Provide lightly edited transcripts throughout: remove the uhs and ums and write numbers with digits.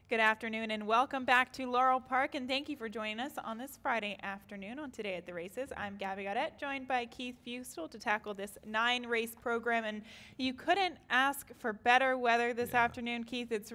Good afternoon and welcome back to Laurel Park, and thank you for joining us on this Friday afternoon on Today at the Races. I'm Gabby Gaudette, joined by Keith Fustel to tackle this 9-race program, and you couldn't ask for better weather this afternoon, Keith. It's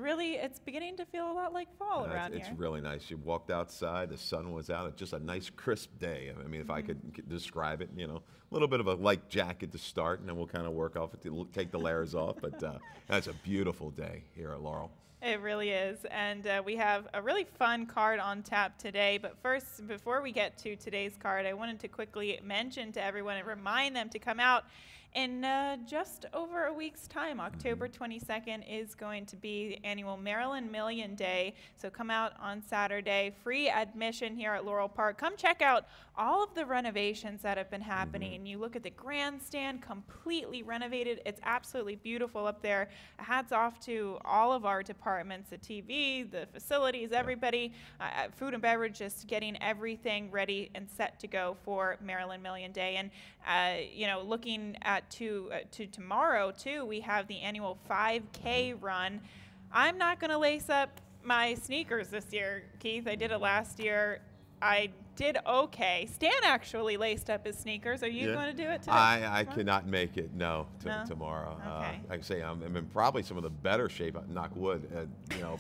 beginning to feel a lot like fall around here. It's really nice. You walked outside, the sun was out. It's just a nice crisp day. I mean, if I could describe it, you know, a little bit of a light jacket to start, and then we'll kind of work off it to take the layers off. But that's a beautiful day here at Laurel. It really is, and we have a really fun card on tap today. But first, before we get to today's card, I wanted to quickly mention to everyone and remind them to come out in just over a week's time. October 22nd is going to be the annual Maryland Million Day, so come out on Saturday. Free admission here at Laurel Park. Come check out all of the renovations that have been happening. You look at the grandstand, completely renovated. It's absolutely beautiful up there. Hats off to all of our departments, the TV, the facilities, everybody, food and beverage, just getting everything ready and set to go for Maryland Million Day. And you know, looking at to tomorrow too, we have the annual 5K run. I'm not going to lace up my sneakers this year, Keith. I did it last year. I did okay. Stan actually laced up his sneakers. Are you going to do it today? I cannot make it, no. Tomorrow. Okay. Like I say, I'm in probably some of the better shape, knock wood, you know,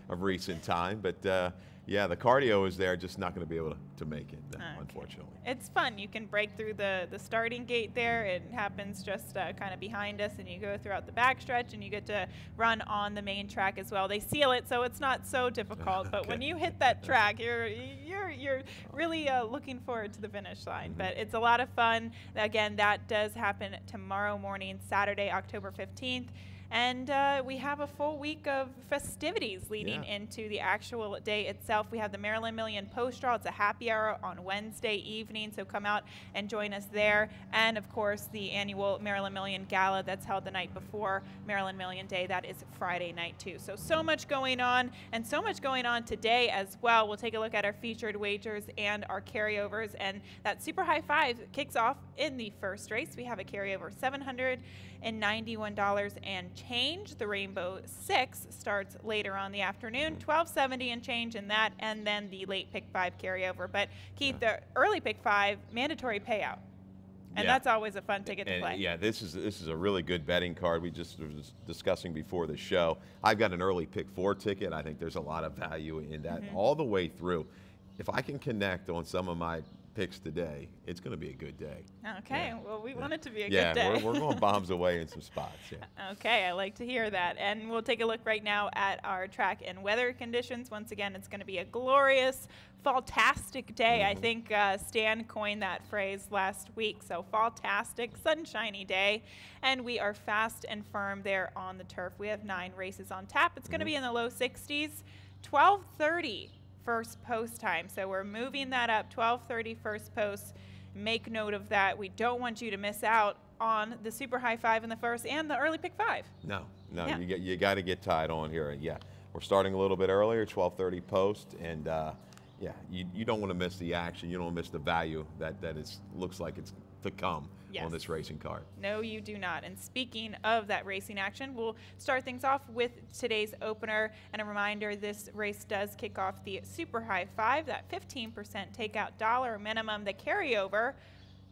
of recent time. But yeah, the cardio is there, just not going to be able to make it, unfortunately. It's fun. You can break through the starting gate there. It happens just kind of behind us, and you go throughout the backstretch, and you get to run on the main track as well. They seal it, so it's not so difficult. But when you hit that track, you're really looking forward to the finish line. But it's a lot of fun. Again, that does happen tomorrow morning, Saturday, October 15th. And we have a full week of festivities leading into the actual day itself. We have the Maryland Million Post Draw. It's a happy hour on Wednesday evening, so come out and join us there. And, of course, the annual Maryland Million Gala that's held the night before Maryland Million Day. That is Friday night, too. So much going on, and so much going on today as well. We'll take a look at our featured wagers and our carryovers. And that Super High Five kicks off in the first race. We have a carryover $791 and change. The Rainbow Six starts later on the afternoon, $12.70 and change in that, and then the late pick 5 carryover. But Keith, the early pick 5 mandatory payout, and that's always a fun ticket to play. Yeah, this is a really good betting card. We just was discussing before the show. I've got an early pick 4 ticket. I think there's a lot of value in that all the way through. If I can connect on some of my picks today, it's going to be a good day. Okay, well, we want it to be a good day. Yeah, we're going bombs away in some spots. Okay, I like to hear that. And we'll take a look right now at our track and weather conditions. Once again, it's going to be a glorious, fall-tastic day. I think Stan coined that phrase last week. So fall-tastic, sunshiny day. And we are fast and firm there on the turf. We have 9 races on tap. It's going to be in the low 60s, 12:30. First post time. So we're moving that up, 12:30 first post. Make note of that. We don't want you to miss out on the Super High Five in the first and the early pick 5. No, you got to get tied on here. Yeah, we're starting a little bit earlier, 12:30 post, and yeah, you don't want to miss the action. You don't want to miss the value that looks like it's to come on this racing card. No, you do not. And speaking of that racing action, we'll start things off with today's opener. And a reminder, this race does kick off the Super High Five, that 15% takeout dollar minimum. The carryover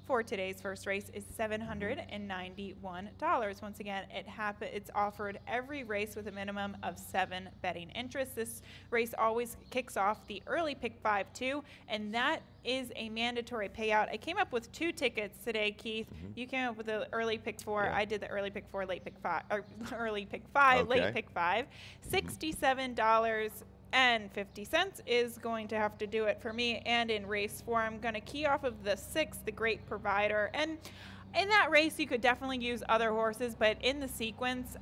for today's first race is $791. Once again, it's offered every race with a minimum of 7 betting interests. This race always kicks off the early pick 5 too, and that is a mandatory payout. I came up with 2 tickets today, Keith. You came up with the early pick 4. I did the early pick 4, late pick 5, or early pick 5, late pick 5. $67 and 50 cents is going to have to do it for me. And in race 4, I'm going to key off of the 6, the Great Provider. And in that race, you could definitely use other horses, but in the sequence,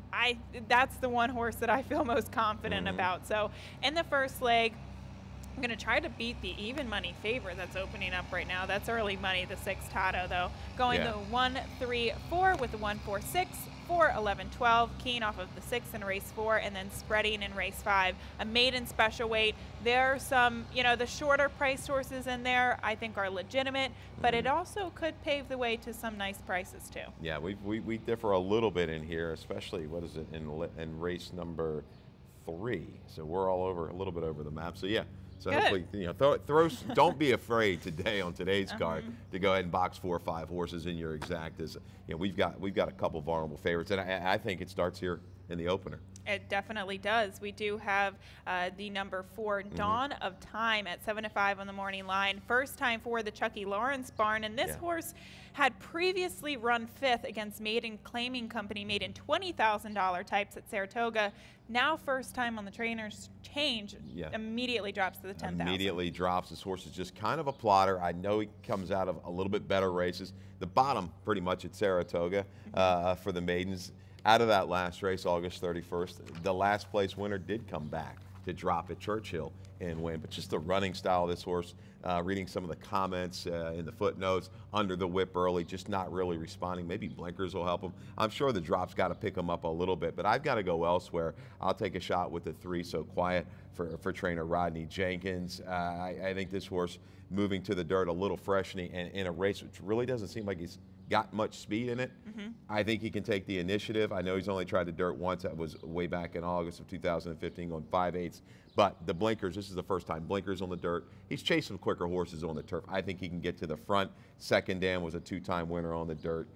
that's the one horse that I feel most confident about. So in the first leg, I'm going to try to beat the even money favorite that's opening up right now. That's early money, the 6 Tatr, though. Going the 1, 3, 4 with the 1, 4, 6, 4, 11, 12. Keen off of the 6 in race 4, and then spreading in race 5. A maiden special weight. There are some, the shorter priced horses in there I think are legitimate, but it also could pave the way to some nice prices, too. Yeah, we differ a little bit in here, especially, what is it, in race number 3. So we're all over, a little bit over the map. So, yeah. So Good. Hopefully, don't be afraid today on today's card to go ahead and box 4 or 5 horses in your exact. We've got a couple vulnerable favorites, and I think it starts here in the opener. It definitely does. We do have the number 4, Dawn of Time, at 7 to 5 on the morning line. First time for the Chucky Lawrence barn, and this horse had previously run 5th against Maiden Claiming Company, made in $20,000 types at Saratoga. Now first time on the trainer's change, immediately drops to the 10,000. Immediately drops. This horse is just kind of a plotter. I know he comes out of a little bit better races. The bottom pretty much at Saratoga for the maidens. Out of that last race, August 31st, the last place winner did come back to drop at Churchill and win. But just the running style of this horse, reading some of the comments in the footnotes, under the whip early, just not really responding. Maybe blinkers will help him. I'm sure the drop's got to pick him up a little bit, but I've got to go elsewhere. I'll take a shot with the 3, So Quiet, for trainer Rodney Jenkins. I think this horse moving to the dirt, a little freshening, and in a race which really doesn't seem like he's got much speed in it. I think he can take the initiative. I know he's only tried the dirt once. That was way back in August of 2015, going 5/8. But the blinkers, this is the first time blinkers on the dirt. He's chased some quicker horses on the turf. I think he can get to the front. Second Dan was a 2-time winner on the dirt.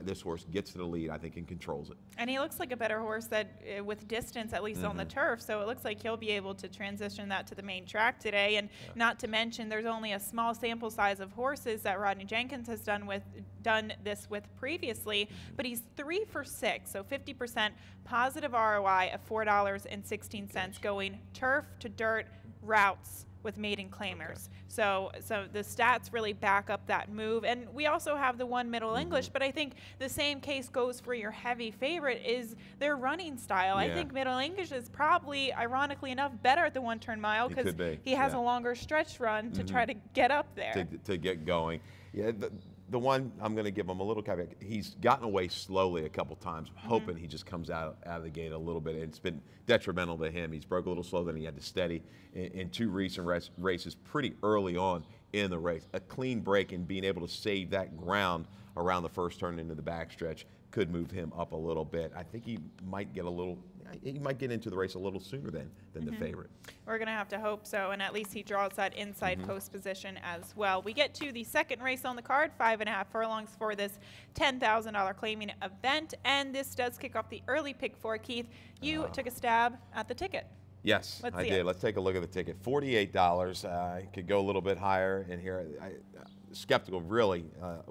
This horse gets to the lead, I think, and controls it. And he looks like a better horse that, with distance, at least on the turf, so it looks like he'll be able to transition that to the main track today. And not to mention, there's only a small sample size of horses that Rodney Jenkins has done this with previously, but he's 3 for 6, so 50% positive ROI of $4.16 going turf to dirt routes with maiden claimers. So the stats really back up that move. And we also have the 1 Middle English, but I think the same case goes for your heavy favorite is their running style. I think Middle English is probably, ironically enough, better at the 1-turn mile because he has a longer stretch run to try to get up there. To get going. Yeah. The one I'm going to give him a little caveat, he's gotten away slowly a couple times, hoping he just comes out of the gate a little bit. It's been detrimental to him. He's broke a little slow, then he had to steady in 2 recent races pretty early on in the race. A clean break and being able to save that ground around the first turn into the backstretch could move him up a little bit. I think he might get into the race a little sooner than the favorite. We're going to have to hope so, and at least he draws that inside post position as well. We get to the second race on the card, 5.5 furlongs for this $10,000 claiming event, and this does kick off the early pick 4. Keith, you took a stab at the ticket. Yes, I did. Let's take a look at the ticket. $48. Could go a little bit higher in here. Skeptical, really,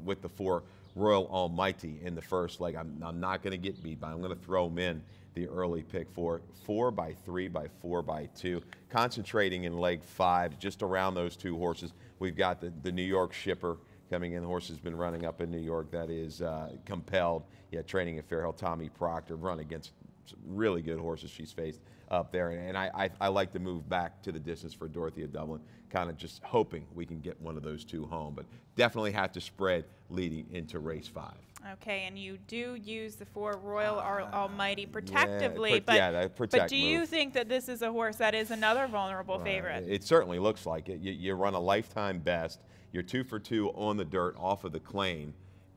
with the 4 Royal Almighty in the first leg. I'm not going to get beat by. I'm going to throw him in the early pick 4. 4 by 3 by 4 by 2. Concentrating in leg 5, just around those 2 horses. We've got the New York Shipper coming in. The horse has been running up in New York. That is Compelled. Training at Fairhill. Tommy Proctor run against some really good horses she's faced up there. And I like to move back to the distance for Dorothea Dublin, kind of just hoping we can get one of those 2 home. But definitely have to spread leading into race 5. Okay, and you do use the 4 Royal Almighty protectively, but do you think that this is a horse that is another vulnerable favorite? It certainly looks like it. You run a lifetime best. You're 2 for 2 on the dirt off of the claim.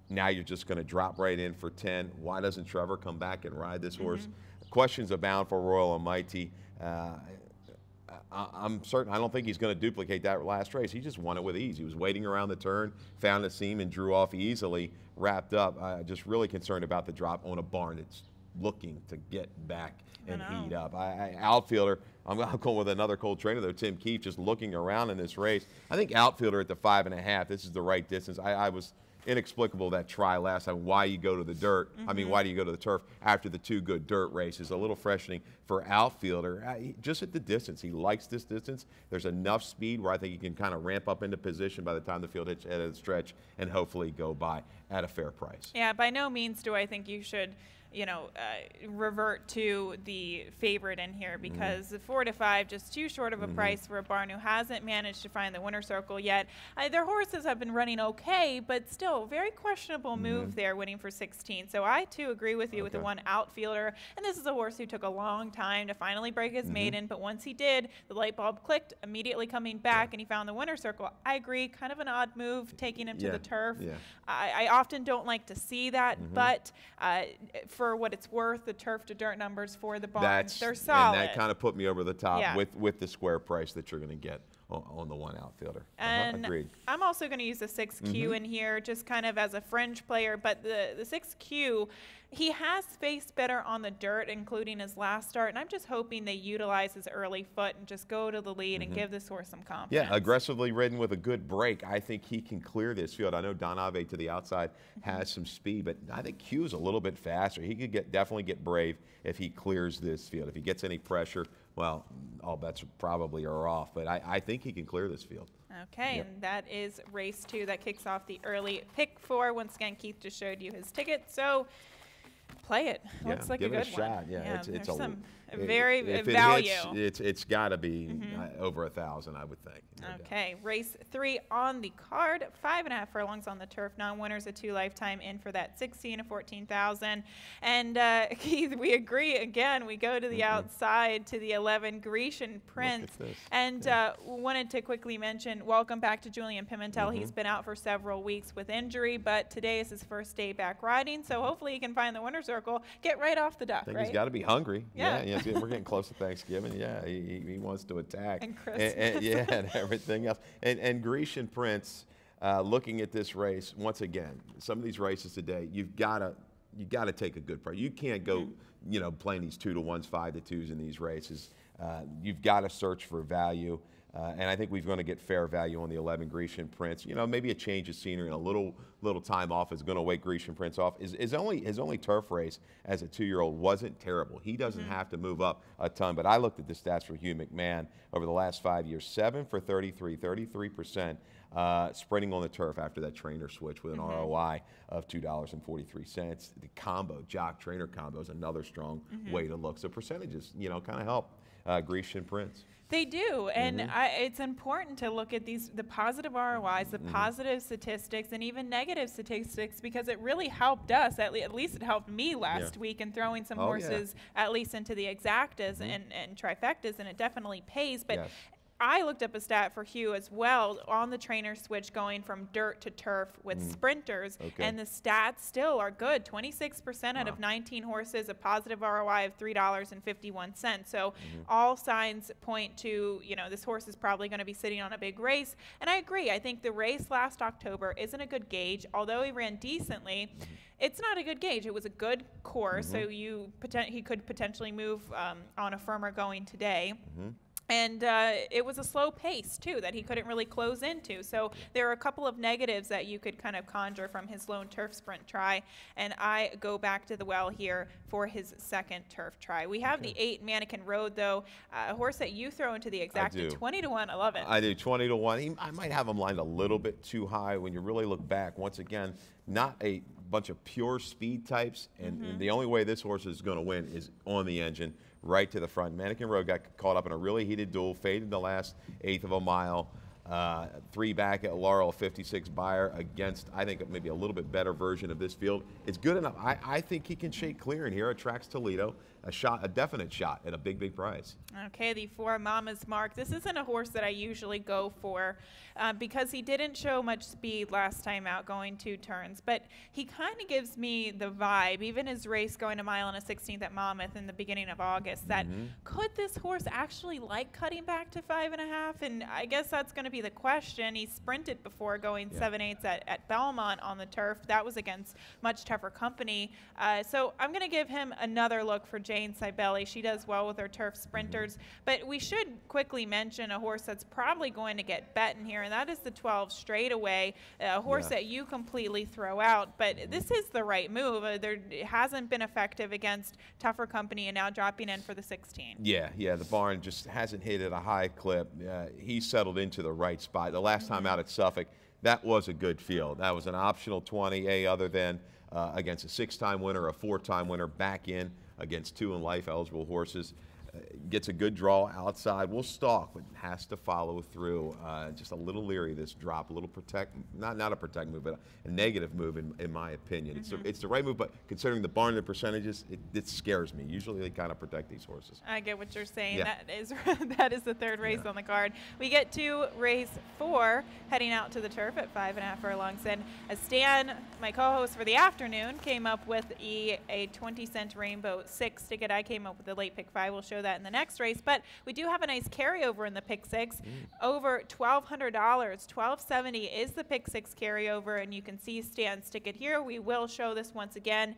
Now you're just going to drop right in for 10. Why doesn't Trevor come back and ride this horse? Questions abound for Royal Almighty. I'm certain. I don't think he's going to duplicate that last race. He just won it with ease. He was waiting around the turn, found a seam, and drew off easily, wrapped up. Just really concerned about the drop on a barn that's looking to get back and heat up. Outfielder, I'm going with another cold trainer, though, Tim Keefe, just looking around in this race. I think outfielder at the 5.5, this is the right distance. I was inexplicable that try last time, why you go to the dirt. I mean, why do you go to the turf after the 2 good dirt races? A little freshening for outfielder. Just at the distance. He likes this distance. There's enough speed where I think he can kind of ramp up into position by the time the field hits at the stretch and hopefully go by at a fair price. Yeah, by no means do I think you should revert to the favorite in here, because the 4 to 5 just too short of a price for a barn who hasn't managed to find the winner's circle yet. Their horses have been running okay, but still very questionable move there, winning for 16. So I too agree with you with the one outfielder, and this is a horse who took a long time to finally break his maiden, but once he did, the light bulb clicked, immediately coming back, and he found the winner's circle. I agree, kind of an odd move taking him to the turf. I often don't like to see that, but for what it's worth, the turf to dirt numbers for the barn, they're solid. And that kind of put me over the top with the square price that you're going to get on the one outfielder. And agreed. I'm also going to use the 6Q in here just kind of as a fringe player, but the 6Q, he has faced better on the dirt, including his last start, and I'm just hoping they utilize his early foot and just go to the lead and give this horse some confidence. Yeah, aggressively ridden with a good break. I think he can clear this field. I know Don Ave to the outside has some speed, but I think Q's a little bit faster. He could definitely get brave if he clears this field. If he gets any pressure, well, all bets probably are off, but I think he can clear this field. Okay, and that is race 2 that kicks off the early pick 4. Once again, Keith just showed you his ticket, so play it. Looks like a good shot. Yeah, it's some very value. It's got to be over 1,000, I would think. Okay, race 3 on the card. 5.5 furlongs on the turf. Non-winners, a 2 lifetime in for that 16 to 14,000. And Keith, we agree again. We go to the outside to the 11 Grecian Prince. And wanted to quickly mention, welcome back to Julian Pimentel. He's been out for several weeks with injury, but today is his first day back riding. So hopefully he can find the winner's circle, get right off the duck. I think he's got to be hungry. Yeah, we're getting close to Thanksgiving. Yeah, he wants to attack. And Christmas. And everything else. And Grecian Prince, looking at this race, once again, some of these races today, you've got to take a good price. You can't go, playing these 2 to 1s, 5 to 2s in these races. You've got to search for value. And I think we're going to get fair value on the 11 Grecian Prince. Maybe a change of scenery and a little time off is going to wake Grecian Prince off. His only turf race as a 2-year-old wasn't terrible. He doesn't have to move up a ton. But I looked at the stats for Hugh McMahon over the last 5 years: 7 for 33, 33%. Sprinting on the turf after that trainer switch with an ROI of $2.43. The combo, jock-trainer combo, is another strong way to look. So percentages, kind of help Grecian Prince. They do, and it's important to look at the positive ROIs, the positive statistics, and even negative statistics, because it really helped us. At least it helped me last week in throwing some horses at least into the exactas and trifectas, and it definitely pays. But I looked up a stat for Hugh as well on the trainer switch going from dirt to turf with sprinters, and the stats still are good. 26% out of 19 horses, a positive ROI of $3.51. So all signs point to, this horse is probably going to be sitting on a big race. And I agree. I think the race last October isn't a good gauge. Although he ran decently, it's not a good gauge. It was a good course, so he could potentially move on a firmer going today. And it was a slow pace, too, that he couldn't really close into. So there are a couple of negatives that you could kind of conjure from his lone turf sprint try. And I go back to the well here for his second turf try. We have the 8 Mannequin Road, though, a horse that you throw into the exacta 20 to 1. I love it. I do, 20 to 1. I might have him lined a little bit too high when you really look back. Once again, not a bunch of pure speed types. And the only way this horse is going to win is on the engine, right to the front. Mannequin Road got caught up in a really heated duel, faded the last 1/8 of a mile. 3 back at Laurel, 56 buyer against, I think, maybe a little bit better version of this field. It's good enough. I think he can shake clear, and here attracts Toledo. A definite shot at a big, big price. Okay, the 4 Mama's Mark. This isn't a horse that I usually go for because he didn't show much speed last time out going 2 turns, but he kind of gives me the vibe, even his race going a mile and a 16th at Monmouth in the beginning of August, that could this horse actually like cutting back to 5.5? And I guess that's going to be the question. He sprinted before going 7/8 at Belmont on the turf. That was against much tougher company. So I'm going to give him another look for Jane Sibeli. She does well with her turf sprinters. But we should quickly mention a horse that's probably going to get bet in here, and that is the 12 Straightaway, a horse that you completely throw out. But this is the right move. It hasn't been effective against tougher company, and now dropping in for the 16. Yeah, the barn just hasn't hit at a high clip. He settled into the right spot. The last time out at Suffolk, that was a good field. That was an optional 20, other than against a 6-time winner, a 4-time winner, back in against 2 and life eligible horses. Gets a good draw outside, will stalk, but has to follow through. Just a little leery this drop, a little not a protect move, but a negative move in my opinion. It's the right move, but considering the barn and the percentages, it scares me. Usually they kind of protect these horses. I get what you're saying. Yeah. That is the third race on the card. We get to race 4, heading out to the turf at 5.5 furlongs. And Stan, my co-host for the afternoon, came up with a 20-cent Rainbow 6 ticket. I came up with the late pick 5. We'll show that in the next race, but we do have a nice carryover in the pick 6, over $1,200. $1,270 is the pick 6 carryover, and you can see Stan's ticket here. We will show this once again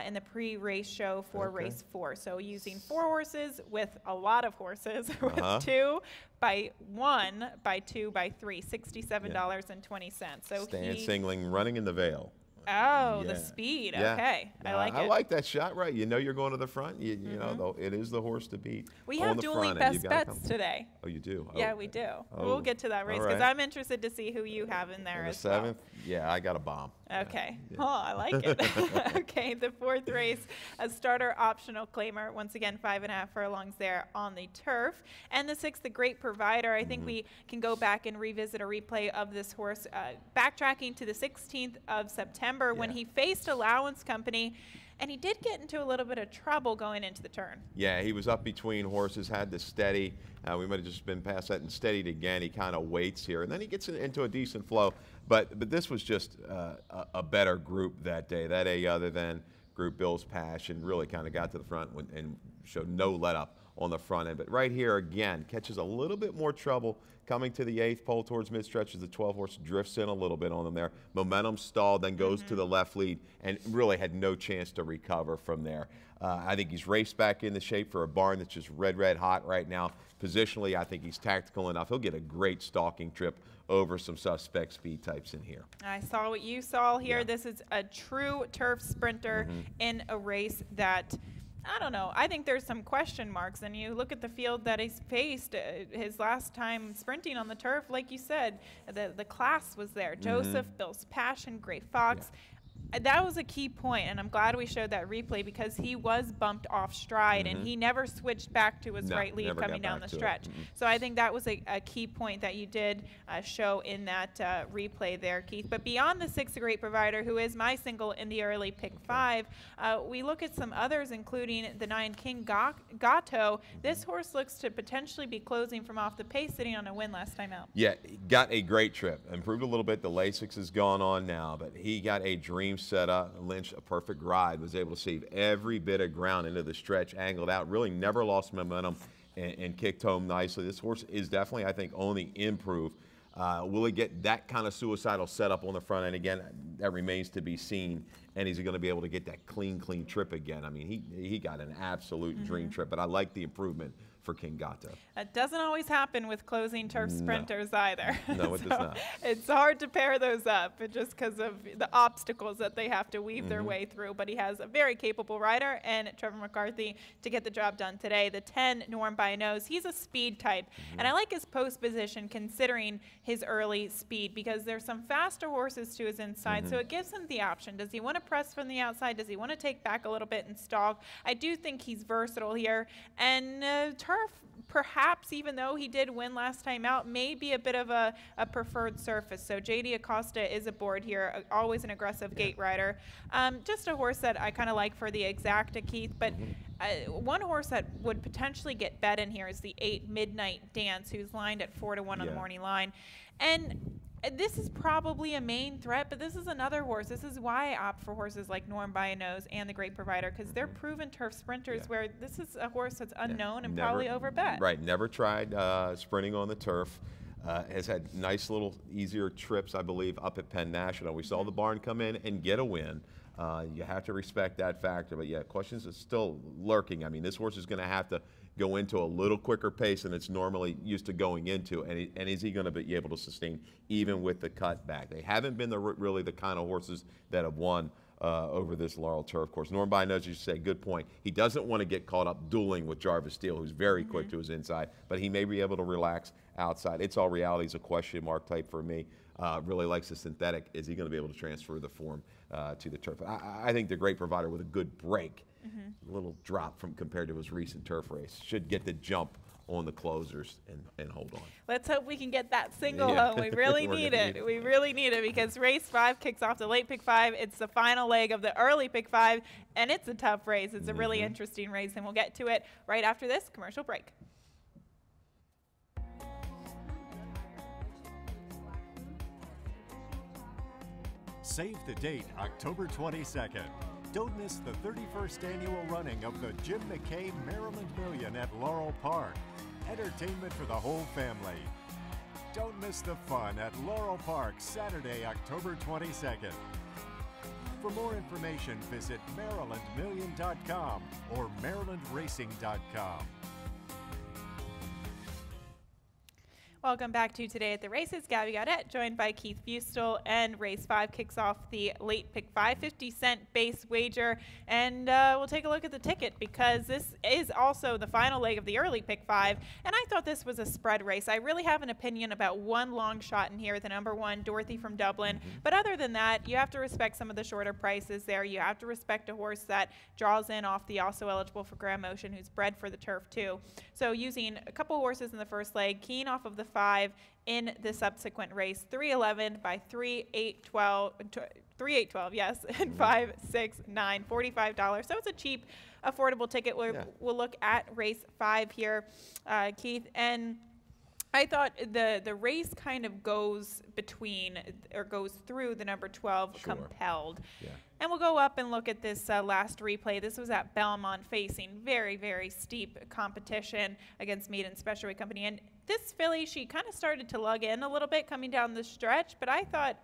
in the pre-race show for race 4. So using 4 horses with a lot of horses, with 2 by 1 by 2 by 3, $67.20. So Stan Singling running in the Vale. Oh, the speed. Yeah. Okay. I like it. I like that shot, right? You know you're going to the front. You know, though, it is the horse to beat. We have dueling best bets today. Oh, you do? Yeah, we do. We'll get to that race because I'm interested to see who you have in there in the as 7th? well. Yeah, I got a bomb. Okay. Yeah. Oh, I like it. Okay, the 4th race, a starter optional claimer. Once again, 5.5 furlongs there on the turf. And the 6th, the Great Provider. I think we can go back and revisit a replay of this horse, backtracking to the 16th of September when he faced Allowance Company. And he did get into a little bit of trouble going into the turn. Yeah, he was up between horses, had to steady. We might have just been past that and steadied again. He kind of waits here, and then he gets into a decent flow. But this was just a better group that day. That day, other than Group Bill's Passion, really kind of got to the front and showed no let up on the front end. But right here, again, catches a little bit more trouble coming to the 8th pole towards mid-stretch as the 12 horse drifts in a little bit on them there. Momentum stalled, then goes to the left lead, and really had no chance to recover from there. I think he's raced back into shape for a barn that's just red hot right now. Positionally, I think he's tactical enough. He'll get a great stalking trip over some suspect speed types in here. I saw what you saw here. Yeah. This is a true turf sprinter in a race that, I don't know. I think there's some question marks, and you look at the field that he's faced. His last time sprinting on the turf, like you said, the class was there. Joseph, Bill's Passion, Great Fox. Yeah. That was a key point, and I'm glad we showed that replay because he was bumped off stride, and he never switched back to his right lead coming down the stretch. So I think that was a key point that you did show in that replay there, Keith. But beyond the 6th Great Provider, who is my single in the early pick 5, we look at some others, including the 9 King Gato. This horse looks to potentially be closing from off the pace, sitting on a win last time out. Yeah, got a great trip. Improved a little bit. The Lasix is gone on now, but he got a dream set up. Lynch, a perfect ride, was able to save every bit of ground into the stretch, angled out, really never lost momentum and kicked home nicely. This horse is definitely, I think, only improved. Will he get that kind of suicidal setup on the front end again? That remains to be seen. And he's going to be able to get that clean trip again. I mean, he got an absolute dream trip, but I like the improvement for King Gato. That doesn't always happen with closing turf sprinters either. No, it does not. It's hard to pair those up just because of the obstacles that they have to weave their way through. But he has a very capable rider, and Trevor McCarthy to get the job done today. The 10, Norm by Nose, he's a speed type. And I like his post position considering his early speed because there's some faster horses to his inside. So it gives him the option. Does he want to press from the outside? Does he want to take back a little bit and stalk? I do think he's versatile here. And turf, perhaps, even though he did win last time out, may be a bit of a preferred surface. So J.D. Acosta is aboard here, always an aggressive gate rider. Just a horse that I kind of like for the exacta, Keith. But one horse that would potentially get bet in here is the 8 Midnight Dance, who's lined at 4-1 on the morning line. And this is probably a main threat, but this is another horse. This is why I opt for horses like Norm by a Nose and the Great Provider, because they're proven turf sprinters where this is a horse that's unknown and probably overbet. Right, never tried sprinting on the turf. Has had nice little easier trips, I believe, up at Penn National. We saw the barn come in and get a win. You have to respect that factor, but yeah, questions are still lurking. I mean, this horse is going to have to go into a little quicker pace than it's normally used to going into, and is he going to be able to sustain even with the cutback? They haven't been really the kind of horses that have won over this Laurel Turf course. Norm by Nose, you say, good point. He doesn't want to get caught up dueling with Jarvis Steele, who's very quick to his inside, but he may be able to relax outside. It's All Reality is a question mark type for me. Really likes the synthetic. Is he going to be able to transfer the form to the turf. I think they're a great provider with a good break. A little drop from compared to his recent turf race. Should get the jump on the closers and hold on. Let's hope we can get that single home. We really need it. We really need it because race 5 kicks off the late pick 5. It's the final leg of the early pick 5, and it's a tough race. It's a really interesting race, and we'll get to it right after this commercial break. Save the date, October 22nd. Don't miss the 31st annual running of the Jim McKay Maryland Million at Laurel Park. Entertainment for the whole family. Don't miss the fun at Laurel Park, Saturday, October 22nd. For more information, visit MarylandMillion.com or MarylandRacing.com. Welcome back to Today at the Races. Gabby Gaudette, joined by Keith Fustel, and race 5 kicks off the late pick 5, 50-cent base wager, and we'll take a look at the ticket because this is also the final leg of the early pick 5, and I thought this was a spread race. I really have an opinion about one long shot in here, the number 1, Dorothy from Dublin, but other than that, you have to respect some of the shorter prices there. You have to respect a horse that draws in off the also eligible for Grand Motion, who's bred for the turf too. So using a couple horses in the first leg, keen off of the 5 in the subsequent race, 3-11 by 3-8-12, 3-8-12, yes, and 5-6-9, $45. So it's a cheap, affordable ticket. We'll look at race 5 here, Keith, and I thought the race kind of goes between, or goes through the number 12, Compelled. Yeah. And we'll go up and look at this last replay. This was at Belmont, facing very, very steep competition against Maiden Special Weight Company. And this filly, she kind of started to lug in a little bit coming down the stretch, but I thought,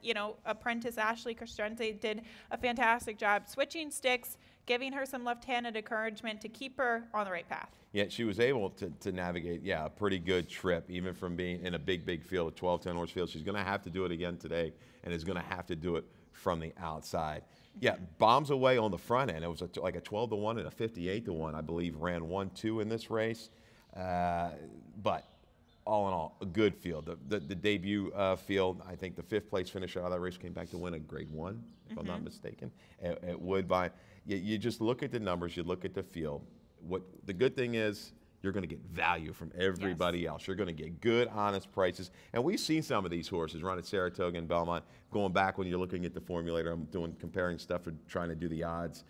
you know, apprentice Ashley Castrense did a fantastic job switching sticks, giving her some left-handed encouragement to keep her on the right path. Yeah, she was able to navigate, a pretty good trip, even from being in a big field, a 12, 10 horse field. She's going to have to do it again today, and is going to have to do it from the outside. Yeah, bombs away on the front end. It was like a 12-1 and a 58-1, I believe, ran 1-2 in this race. But all in all, a good field. The debut field, I think the 5th place finisher out of that race came back to win a grade 1, if I'm not mistaken, at Woodbine. You just look at the numbers, you look at the field. What the good thing is, you're going to get value from everybody else. You're going to get good, honest prices. And we've seen some of these horses run at Saratoga and Belmont. Going back when you're looking at the formulator, I'm comparing stuff for trying to do the odds.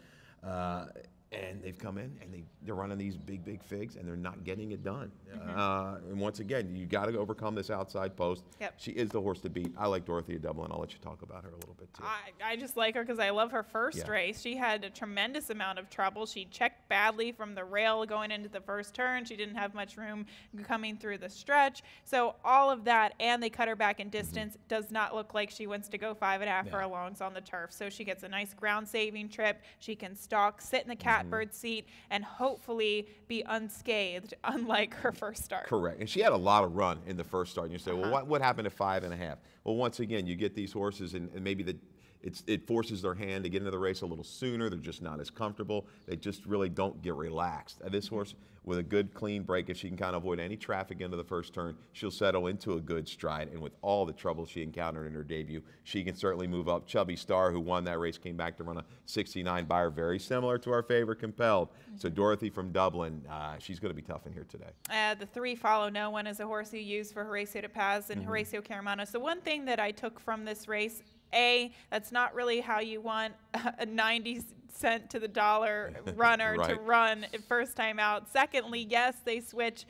And they've come in and they're running these big figs and they're not getting it done. And once again, you got to overcome this outside post. Yep. She is the horse to beat. I like Dorothy of Dublin. I'll let you talk about her a little bit too. I just like her because I love her first race. She had a tremendous amount of trouble. She checked badly from the rail going into the first turn. She didn't have much room coming through the stretch. So all of that, and they cut her back in distance, does not look like she wants to go 5.5 furlongs on the turf. So she gets a nice ground saving trip. She can stalk, sit in the catbird seat, and hopefully be unscathed, unlike her first start. Correct. And she had a lot of run in the first start. And you say, well, what happened at 5.5? Well, once again, you get these horses, and maybe it forces their hand to get into the race a little sooner. They're just not as comfortable. They just really don't get relaxed. This horse, with a good, clean break, if she can kind of avoid any traffic into the first turn, she'll settle into a good stride. And with all the trouble she encountered in her debut, she can certainly move up. Chubby Star, who won that race, came back to run a 69 by her, very similar to our favorite, Compelled. So Dorothy from Dublin, she's going to be tough in here today. The 3 Follow No One is a horse you used for Horacio de Paz and Horacio Caramano. So one thing that I took from this race, that's not really how you want a 90 cent to the dollar runner to run first time out. Secondly, yes, they switch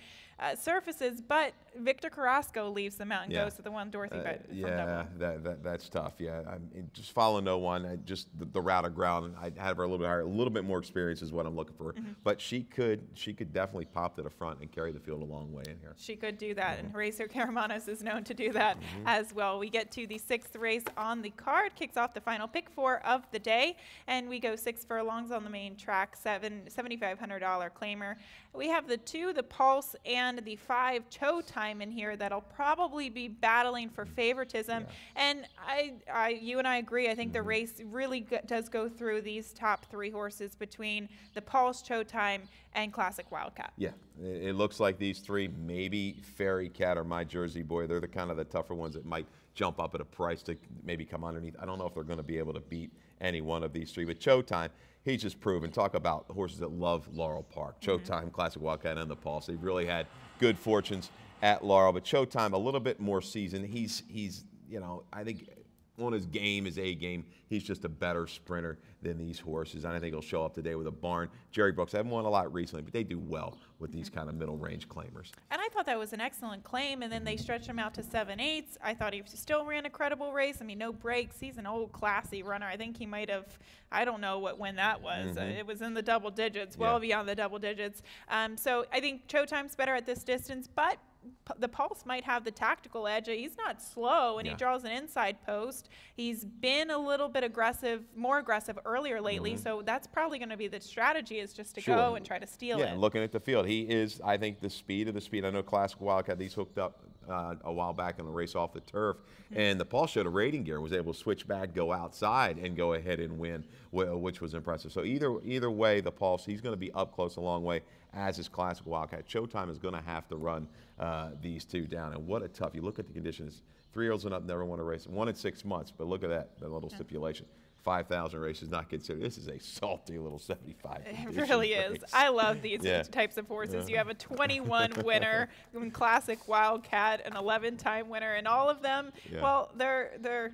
surfaces, but Victor Carrasco leaves them out and goes to the one Dorothy that's tough. Just Follow No One. Just the route of ground. I'd have her a little bit higher, a little bit more experience is what I'm looking for. But she could definitely pop to the front and carry the field a long way in here. She could do that, and Horacio Caramanos is known to do that as well. We get to the 6th race on the card. Kicks off the final pick 4 of the day, and we go 6 furlongs on the main track, $7,500 claimer. We have the 2, the Pulse, and and the 5 Showtime in here that'll probably be battling for favoritism. And you and I agree. I think the race really does go through these top 3 horses between the Pulse, Showtime, and Classic Wildcat. Yeah, it looks like these 3, maybe Fairy Cat or My Jersey Boy, they're the kind of the tougher ones that might jump up at a price to maybe come underneath. I don't know if they're going to be able to beat any one of these 3, but Showtime, he's just proven. Talk about horses that love Laurel Park. Showtime, Classic Wildcat, and the Pulse. They've really had good fortunes at Laurel, but Showtime a little bit more seasoned. He's you know, I think on his game, his A game, he's just a better sprinter than these horses, and I think he'll show up today with a barn. Jerry Brooks, I haven't won a lot recently, but they do well with these kind of middle range claimers. And I thought that was an excellent claim, and then they stretched him out to 7/8. I thought he still ran a credible race. I mean, no breaks. He's an old classy runner. I think he might have, I don't know when that was. It was in the double digits, well beyond the double digits. So I think Showtime's better at this distance, but the Pulse might have the tactical edge. He's not slow, and he draws an inside post. He's been a little bit aggressive, more aggressive earlier lately, so that's probably going to be the strategy, is just to go and try to steal it. Yeah, looking at the field, he is, I think, the speed of the speed. I know Classic Wildcat, these hooked up a while back in the race off the turf, and the Pulse showed a rating gear, was able to switch back, go outside, and go ahead and win, which was impressive. So either way, the Pulse, he's going to be up close a long way, as is Classic Wildcat. Showtime is going to have to run these 2 down, and what a tough. You look at the conditions. 3-year-olds and up never won a race. 1 in 6 months, but look at that little stipulation. 5,000 races not considered. This is a salty little 75. It really is. I love these types of horses. You have a 21 winner in Classic Wildcat, an 11-time winner, and all of them. Well, they're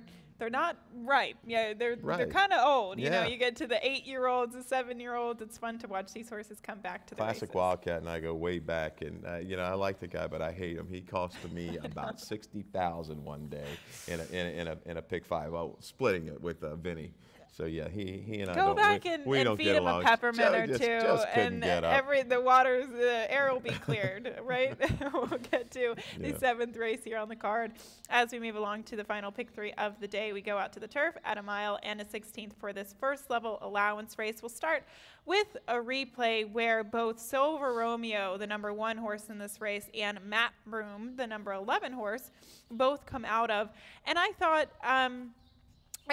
not ripe. They're kind of old. You know, you get to the 8-year-olds, the 7-year-olds. It's fun to watch these horses come back to the Classic races. Wildcat and I go way back, and you know, I like the guy, but I hate him. He cost me about $60,000 one day in a pick 5. Well, splitting it with Vinny. So yeah, he and I go don't. back we and don't feed get him along. a peppermint or just two, couldn't and get up. the air will be cleared, right? We'll get to the 7th race here on the card. As we move along to the final pick 3 of the day, we go out to the turf at 1 mile and a 16th for this first level allowance race. We'll start with a replay where both Silver Romeo, the number 1 horse in this race, and Map Room, the number 11 horse, both come out of. And I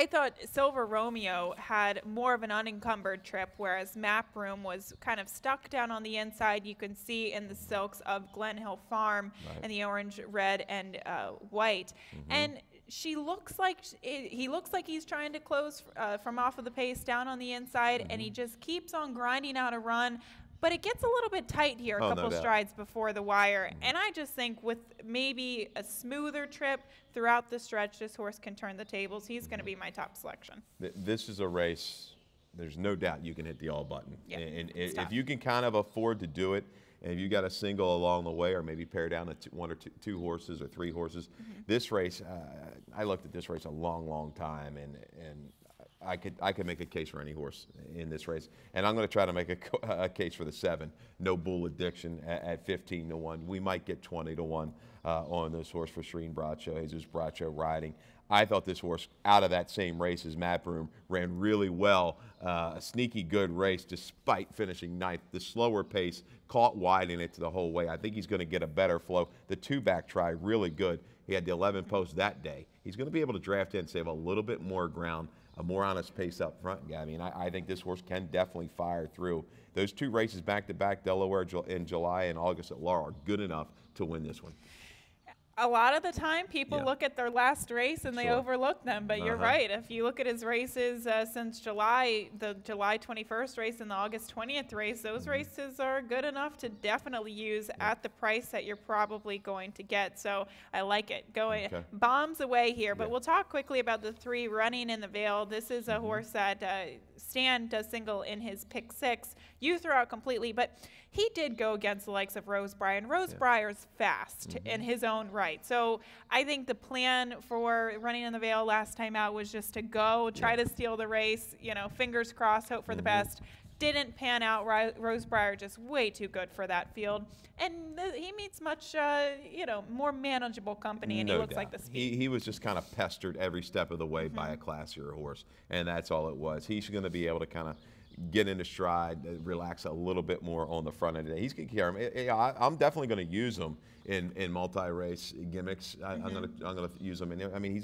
thought Silver Romeo had more of an unencumbered trip, whereas Map Room was kind of stuck down on the inside. You can see in the silks of Glen Hill Farm and the orange, red, and white. And he looks like he's trying to close from off of the pace down on the inside, and he just keeps on grinding out a run. But it gets a little bit tight here, a couple strides before the wire. And I just think with maybe a smoother trip throughout the stretch, this horse can turn the tables. He's going to be my top selection. This is a race, there's no doubt you can hit the all button. And if you can kind of afford to do it, and if you got a single along the way, or maybe pair down to 1 or 2 horses or 3 horses, this race, I looked at this race a long time, and I could make a case for any horse in this race, and I'm going to try to make a case for the 7. No Bull Addiction at 15-1. We might get 20-1 on this horse for Shereen Bradshaw, Jesus Bradshaw riding. I thought this horse, out of that same race as Map Room, ran really well. A sneaky good race despite finishing 9th. The slower pace caught wide in it the whole way. I think he's going to get a better flow. The 2-back try, really good. He had the 11 post that day. He's going to be able to draft in, save a little bit more ground, a more honest pace up front, Gabby. And I think this horse can definitely fire through. Those 2 races back-to-back, Delaware in July and August at Laurel, are good enough to win this one. A lot of the time, people look at their last race and they overlook them. But you're right. If you look at his races since July, the July 21st race and the August 20th race, those races are good enough to definitely use at the price that you're probably going to get. So I like it. Going bombs away here. But we'll talk quickly about the 3 running in the Vale. This is a horse that Stan does single in his pick 6. You throw out completely, but he did go against the likes of Rose Briar, and Rose Briar's fast in his own right. So I think the plan for running in the Vale last time out was just to go, try to steal the race, you know, fingers crossed, hope for the best. Didn't pan out. Rose Briar just way too good for that field. And he meets much, more manageable company, and he looks like the speed. He was just kind of pestered every step of the way by a classier horse, and that's all it was. He's going to be able to kind of get into stride, relax a little bit more on the front end of the day. He's going to carry him. I'm definitely going to use him in multi-race gimmicks. I'm going to use him. I mean,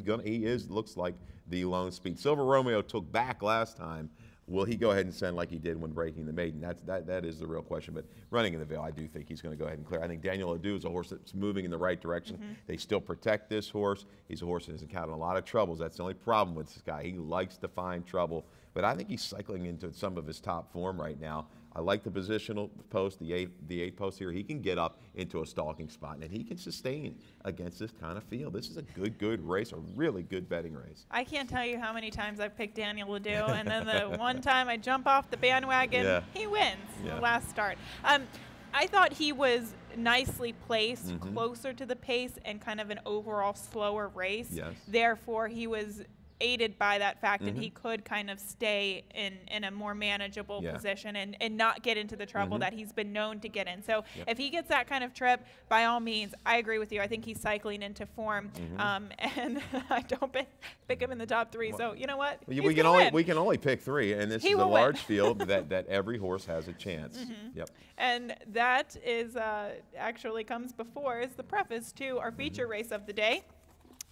looks like the lone speed. Silver Romeo took back last time. Will he go ahead and send like he did when breaking the maiden? That is the real question. But running in the Veil, I do think he's going to go ahead and clear. I think Daniel Ledoux is a horse that's moving in the right direction. They still protect this horse. He's a horse that hasn't had a lot of troubles. That's the only problem with this guy. He likes to find trouble. But I think he's cycling into some of his top form right now. I like the positional post, the eight post here. He can get up into a stalking spot, and he can sustain against this kind of field. This is a good race, a really good betting race. I can't tell you how many times I've picked Daniel Ledoux, and then the one time I jump off the bandwagon, he wins the last start. I thought he was nicely placed, closer to the pace, and kind of an overall slower race. Yes. Therefore, he was aided by that fact that he could kind of stay in a more manageable position and not get into the trouble that he's been known to get in. So if he gets that kind of trip, by all means, I agree with you. I think he's cycling into form, and I don't pick him in the top three. So you know what? We can only pick three, and this is a large field that every horse has a chance. Yep. And that is actually comes before is the preface to our feature race of the day.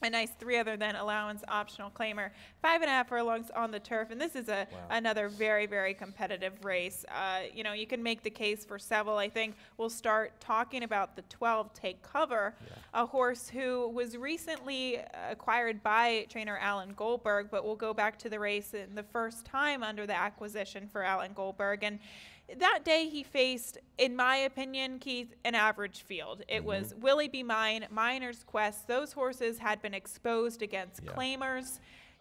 A nice 3 other than allowance optional claimer, 5.5 furlongs on the turf, and this is another very, very competitive race. You know, you can make the case for Seville. I think we'll start talking about the 12 Take Cover, a horse who was recently acquired by trainer Alan Goldberg, but we'll go back to the race in the first time under the acquisition for Alan Goldberg. And that day he faced, in my opinion, Keith, an average field. It was Willie Be Mine, Miner's Quest. Those horses had been exposed against claimers.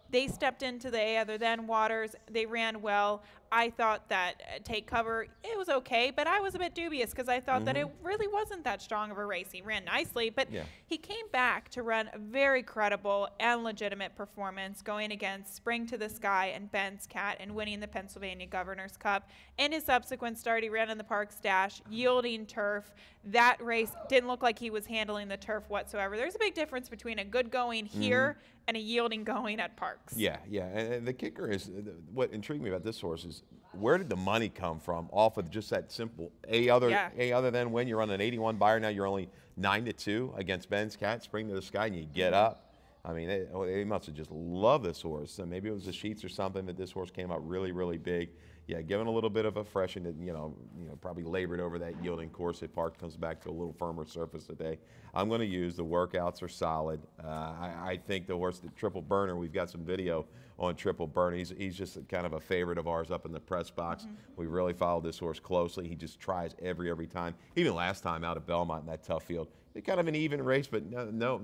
They stepped into the other than waters. They ran well. I thought that Take Cover, it was okay, but I was a bit dubious because I thought that it really wasn't that strong of a race. He ran nicely, but he came back to run a very credible and legitimate performance going against Spring to the Sky and Ben's Cat and winning the Pennsylvania Governor's Cup. In his subsequent start, he ran in the Parks Dash, yielding turf. That race didn't look like he was handling the turf whatsoever. There's a big difference between a good going here and a yielding going at Parks. Yeah, and the kicker is, what intrigued me about this horse is, where did the money come from off of just that simple other than when you're on an 81 buyer, now you're only 9-2 against Ben's Cat, Spring to the Sky, and you get up. I mean, they must have just loved this horse. So maybe it was the sheets or something that this horse came out really, really big. Yeah, given a little bit of a freshen, you know, probably labored over that yielding course at Park, comes back to a little firmer surface today. I'm going to use the workouts are solid. I think the horse, the Triple Burner, we've got some video on Triple Burner. He's just kind of a favorite of ours up in the press box. We really followed this horse closely. He just tries every time. Even last time out at Belmont in that tough field, kind of an even race, but no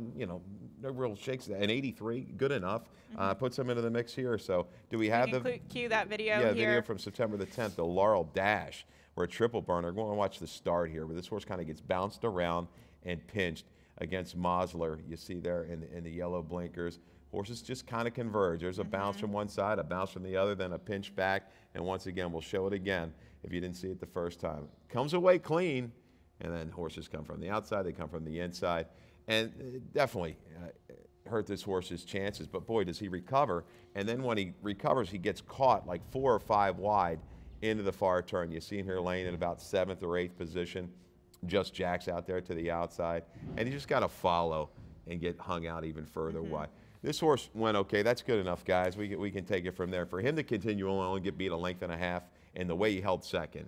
real shakes. An 83, good enough. Puts him into the mix here. So do we have cue that video here? Yeah, here. Video from September the 10th, the Laurel Dash, where a Triple Burner. Go and watch the start here, where this horse kind of gets bounced around and pinched against Mosler. You see there in the yellow blinkers. Horses just kind of converge. There's a bounce from one side, a bounce from the other, then a pinch back. And once again, we'll show it again if you didn't see it the first time. Comes away clean, and then horses come from the outside, they come from the inside. And it definitely hurt this horse's chances, but boy, does he recover. And then when he recovers, he gets caught like 4 or 5 wide into the far turn. You see him here laying in about 7th or 8th position. Just jacks out there to the outside. And he just got to follow and get hung out even further wide. This horse went okay. That's good enough, guys. We can take it from there. For him to continue on, only get beat a length and a half, and the way he held second,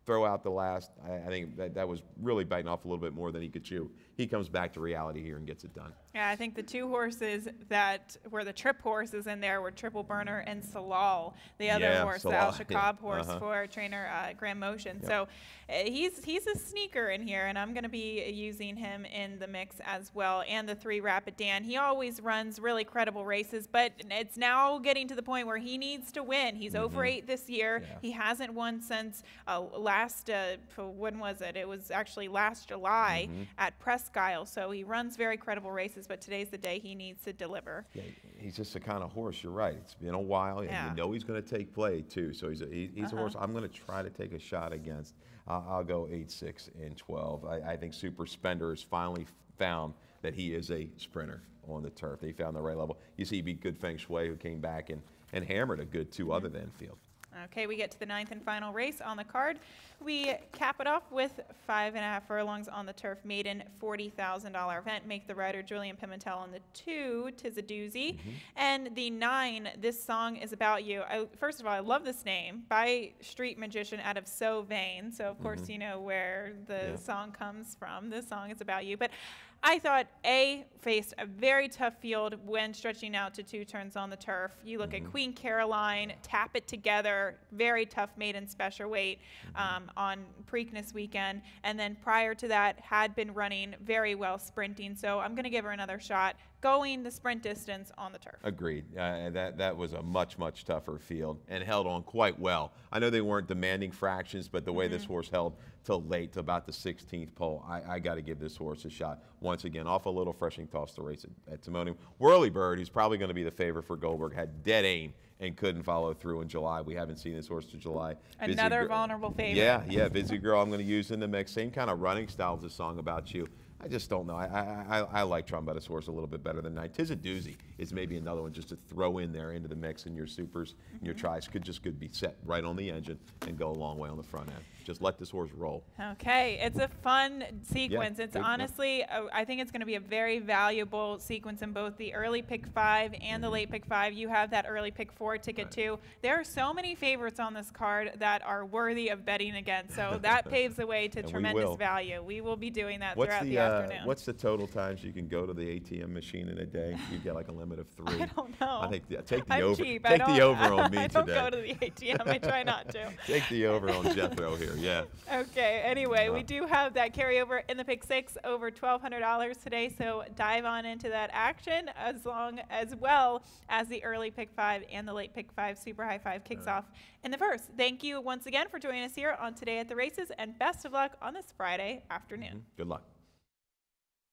throw out the last, I think that was really biting off a little bit more than he could chew. He comes back to reality here and gets it done. Yeah, I think the 2 horses that were the trip horses in there were Triple Burner and Salal, the other horse, the Al Shakab horse for trainer Graham Motion. So he's a sneaker in here, and I'm going to be using him in the mix as well. And the 3 Rapid Dan. He always runs really credible races, but it's now getting to the point where he needs to win. He's over 8 this year. He hasn't won since last, when was it? It was actually last July at Presque Isle. So he runs very credible races, but today's the day he needs to deliver. Yeah, he's just the kind of horse, you're right. It's been a while, and you know he's going to take play too. So he's a horse I'm going to try to take a shot against. I'll go 8, 6, and 12. I think Super Spender has finally found that he is a sprinter on the turf. They found the right level. You see, he beat Good Feng Shui, who came back and hammered a good 2 other than field. Okay, we get to the 9th and final race on the card. We cap it off with 5.5 furlongs on the turf maiden $40,000 event. Make the rider Julian Pimentel on the 2, 'Tis a Doozy. And the 9, This Song is About You. First of all, I love this name, by Street Magician out of So Vain. So, of course, you know where the song comes from. This song is about you. But I thought A faced a very tough field when stretching out to 2 turns on the turf. You look at Queen Caroline, Tap It Together, very tough maiden special weight on Preakness weekend. And then prior to that had been running very well sprinting. So I'm going to give her another shot going the sprint distance on the turf. Agreed. That was a much, much tougher field and held on quite well. I know they weren't demanding fractions, but the way this horse held till late, to about the 16th pole, I got to give this horse a shot. Once again, off a little freshing toss to race at Timonium. Whirlybird, who's probably going to be the favorite for Goldberg, had dead aim and couldn't follow through in July. We haven't seen this horse to July. Another vulnerable favorite. Yeah, Busy Girl I'm going to use in the mix. Same kind of running style as the Song About You. I just don't know. I like Trombetta's horse a little bit better than 9. 'Tis a Doozy is maybe another one just to throw in there into the mix, and your supers and your tries could be set right on the engine and go a long way on the front end. Just let this horse roll. Okay, it's a fun sequence. Yeah, It's honestly, I think it's going to be a very valuable sequence in both the early pick 5 and the late pick 5. You have that early pick 4 ticket too. There are so many favorites on this card that are worthy of betting against. So that paves the way to tremendous value. We will be doing that throughout the afternoon. What's the total times you can go to the ATM machine in a day? You get like a limit of 3. I don't know. I think take the I'm over. cheap. Take the over on me I today. don't go to the ATM. I try not to. Take the over on Jethro here. Yeah. Okay. Anyway, we do have that carryover in the pick 6 over $1,200 today. So dive on into that action as well as the early pick 5 and the late pick 5 super high 5 kicks off in the first. Thank you once again for joining us here on Today at the Races, and best of luck on this Friday afternoon. Good luck.